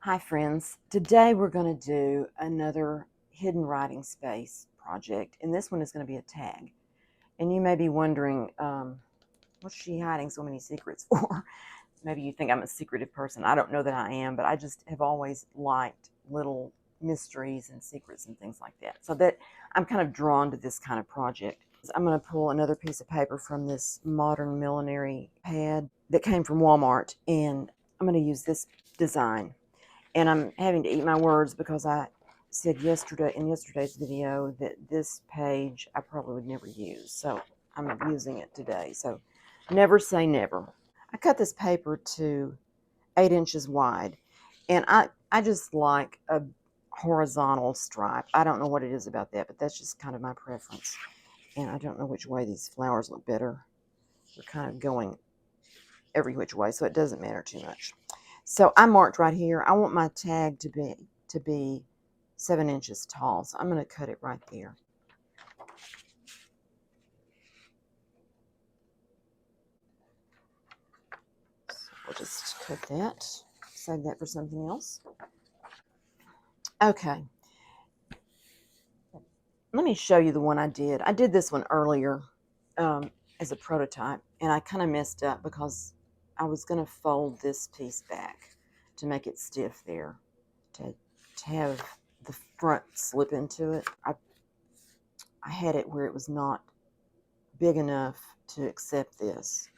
Hi friends, today we're going to do another hidden writing space project, and this one is going to be a tag. And you may be wondering, what's she hiding so many secrets for? Maybe you think I'm a secretive person. I don't know that I am, but I just have always liked little mysteries and secrets and things like that. So that I'm kind of drawn to this kind of project. I'm going to pull another piece of paper from this modern millinery pad that came from Walmart, and I'm going to use this design. And I'm having to eat my words because I said in yesterday's video that this page I probably would never use. So I'm using it today. So never say never. I cut this paper to 8 inches wide, and I just like a horizontal stripe. I don't know what it is about that, but that's just kind of my preference. And I don't know which way these flowers look better. They're kind of going every which way, so it doesn't matter too much. So I marked right here. I want my tag to be 7 inches tall, so I'm going to cut it right there. So we'll just cut that, save that for something else. Okay, let me show you the one I did. I did this one earlier as a prototype, and I kind of messed up because I was going to fold this piece back to make it stiff there, to have the front slip into it. I had it where it was not big enough to accept this,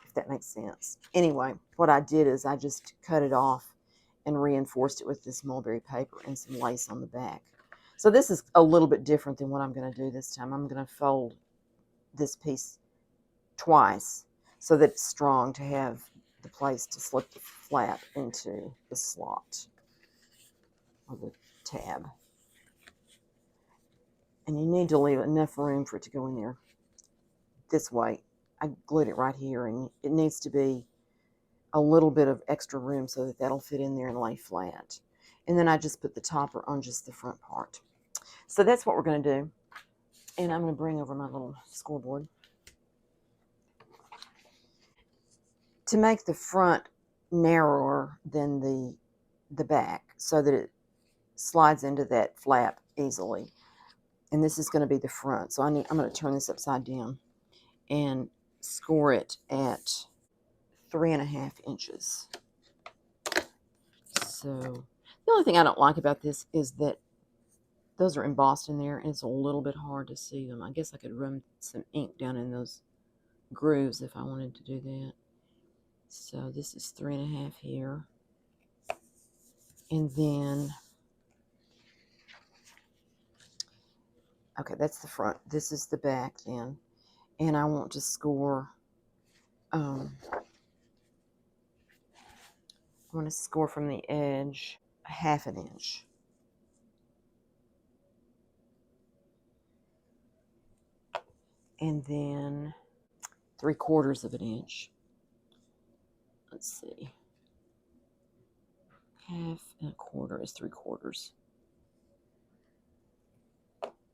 if that makes sense. Anyway, what I did is I just cut it off and reinforced it with this mulberry paper and some lace on the back. So this is a little bit different than what I'm going to do this time. I'm going to fold this piece twice so that it's strong to have the place to slip the flap into the slot or the tab. And you need to leave enough room for it to go in there this way. I glued it right here, and it needs to be a little bit of extra room so that that'll fit in there and lay flat. And then I just put the topper on just the front part. So that's what we're going to do. And I'm going to bring over my little scoreboard. To make the front narrower than the back so that it slides into that flap easily. And this is going to be the front. So I'm going to turn this upside down and score it at 3.5 inches. So the only thing I don't like about this is that those are embossed in there, and it's a little bit hard to see them. I guess I could run some ink down in those grooves if I wanted to do that. So this is 3.5 here. And then, okay, that's the front. This is the back then. And I want to score, I want to score from the edge 1/2 inch. And then 3/4 of an inch. Let's see. 1/2 and 1/4 is 3/4.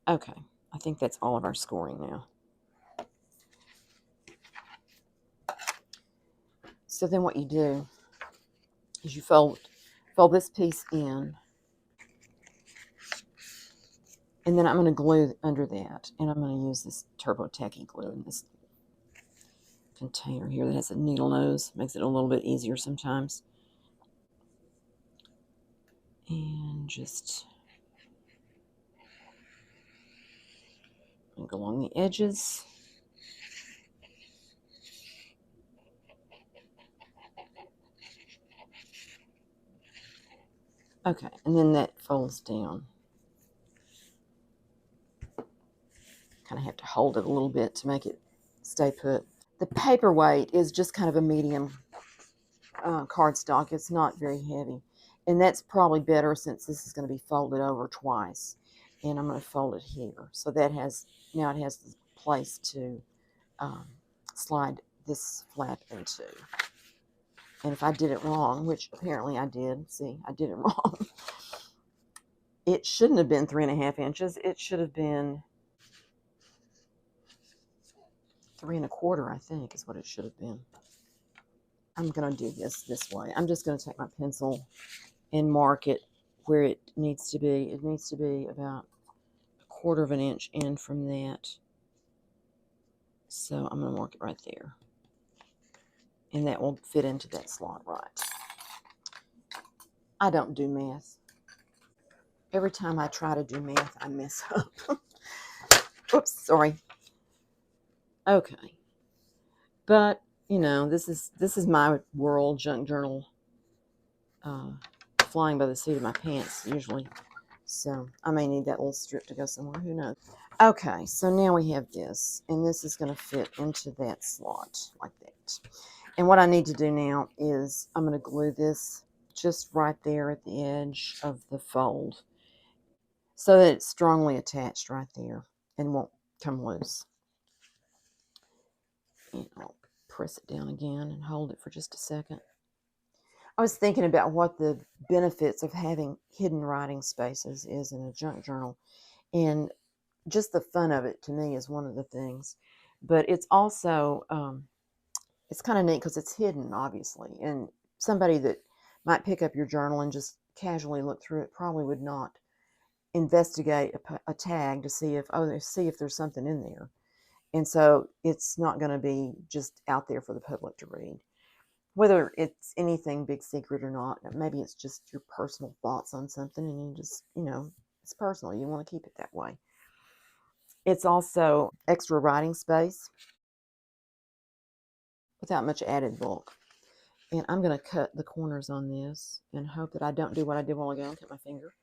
Okay, I think that's all of our scoring now. So then what you do is you fold this piece in, and then I'm going to glue under that, and I'm going to use this Turbo Tacky glue in this container here that has a needle nose. Makes it a little bit easier sometimes. And just go along the edges. Okay, and then that folds down. Kind of have to hold it a little bit to make it stay put. The paperweight is just kind of a medium cardstock. It's not very heavy. And that's probably better since this is going to be folded over twice. And I'm going to fold it here. So that now it has the place to slide this flap into. And if I did it wrong, which apparently I did, see, I did it wrong. It shouldn't have been 3.5 inches. It should have been 3 1/4, I think, is what it should have been. I'm going to do this way. I'm just going to take my pencil and mark it where it needs to be. It needs to be about 1/4 of an inch in from that. So I'm going to mark it right there. And that will fit into that slot right. I don't do math. Every time I try to do math, I mess up. Oops, sorry. Okay. But, you know, this is my world, junk journal, flying by the seat of my pants usually. So I may need that little strip to go somewhere. Who knows? Okay, so now we have this, and this is going to fit into that slot like that. And what I need to do now is I'm going to glue this just right there at the edge of the fold so that it's strongly attached right there and won't come loose. And I'll press it down again and hold it for just a second. I was thinking about what the benefits of having hidden writing spaces is in a junk journal, and just the fun of it to me is one of the things. But it's also it's kind of neat because it's hidden, obviously, and somebody that might pick up your journal and just casually look through it probably would not investigate a tag to see if there's something in there. And so it's not going to be just out there for the public to read, whether it's anything big secret or not. Maybe it's just your personal thoughts on something, and you just, it's personal, you want to keep it that way. It's also extra writing space without much added bulk. And I'm going to cut the corners on this and hope that I don't do what I did a while ago and cut my finger.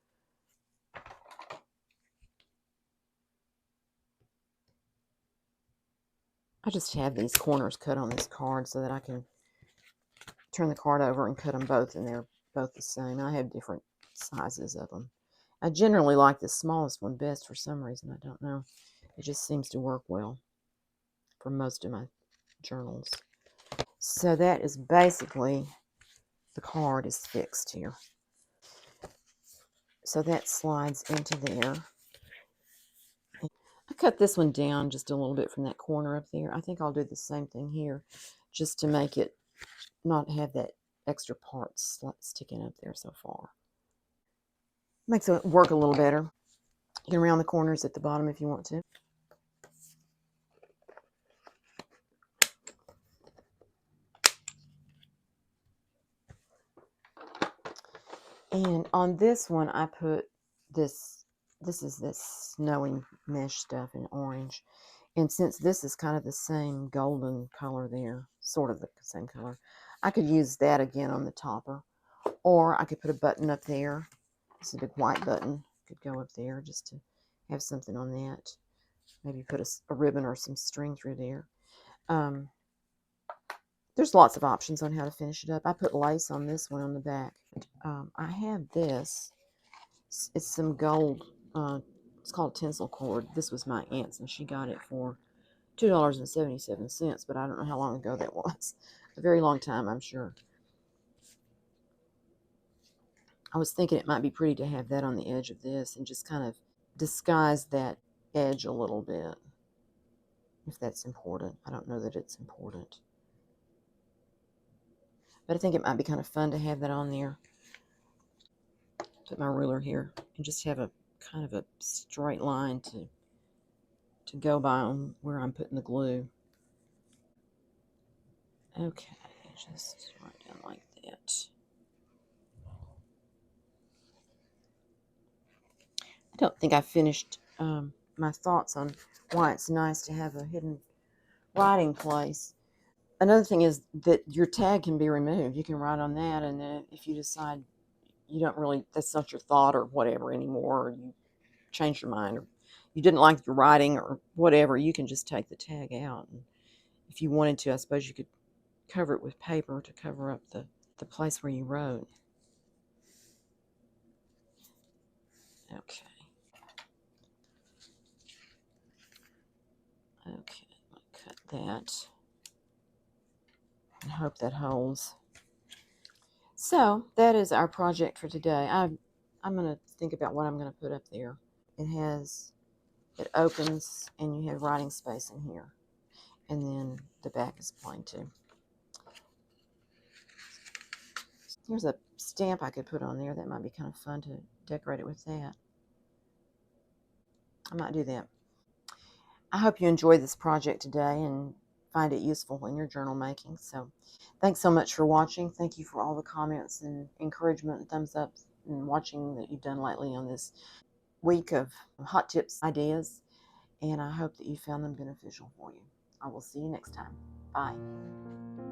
I just have these corners cut on this card so that I can turn the card over and cut them both, and they're both the same. I have different sizes of them. I generally like the smallest one best for some reason. I don't know. It just seems to work well for most of my journals. So that is basically, the card is fixed here. So that slides into there. I cut this one down just a little bit from that corner up there. I think I'll do the same thing here just to make it not have that extra part sticking up there so far. Makes it work a little better. You can round the corners at the bottom if you want to. And on this one, I put this is this snowy mesh stuff in orange. And since this is kind of the same golden color there, sort of the same color, I could use that again on the topper. Or I could put a button up there. It's a big white button. Could go up there just to have something on that. Maybe put a ribbon or some string through there. There's lots of options on how to finish it up. I put lace on this one on the back. I have this. It's some gold. It's called tinsel cord. This was my aunt's, and she got it for $2.77, but I don't know how long ago that was. A very long time, I'm sure. I was thinking it might be pretty to have that on the edge of this and just kind of disguise that edge a little bit, if that's important. I don't know that it's important, but I think it might be kind of fun to have that on there. Put my ruler here and just have a kind of a straight line to go by on where I'm putting the glue. Okay, just right down like that. I don't think I finished my thoughts on why it's nice to have a hidden writing place. Another thing is that your tag can be removed. You can write on that, and then if you decide you don't really, that's not your thought or whatever anymore, or you change your mind, or you didn't like your writing or whatever, you can just take the tag out. And if you wanted to, I suppose you could cover it with paper to cover up the place where you wrote. Okay. Okay, I'll cut that and hope that holds. So that is our project for today. I'm going to think about what I'm going to put up there. It opens and you have writing space in here. And then the back is plain too. Here's a stamp I could put on there. That might be kind of fun to decorate it with that. I might do that. I hope you enjoyed this project today and find it useful in your journal making. So thanks so much for watching. Thank you for all the comments and encouragement and thumbs up and watching that you've done lately on this week of hot tips ideas. And I hope that you found them beneficial for you. I will see you next time. Bye.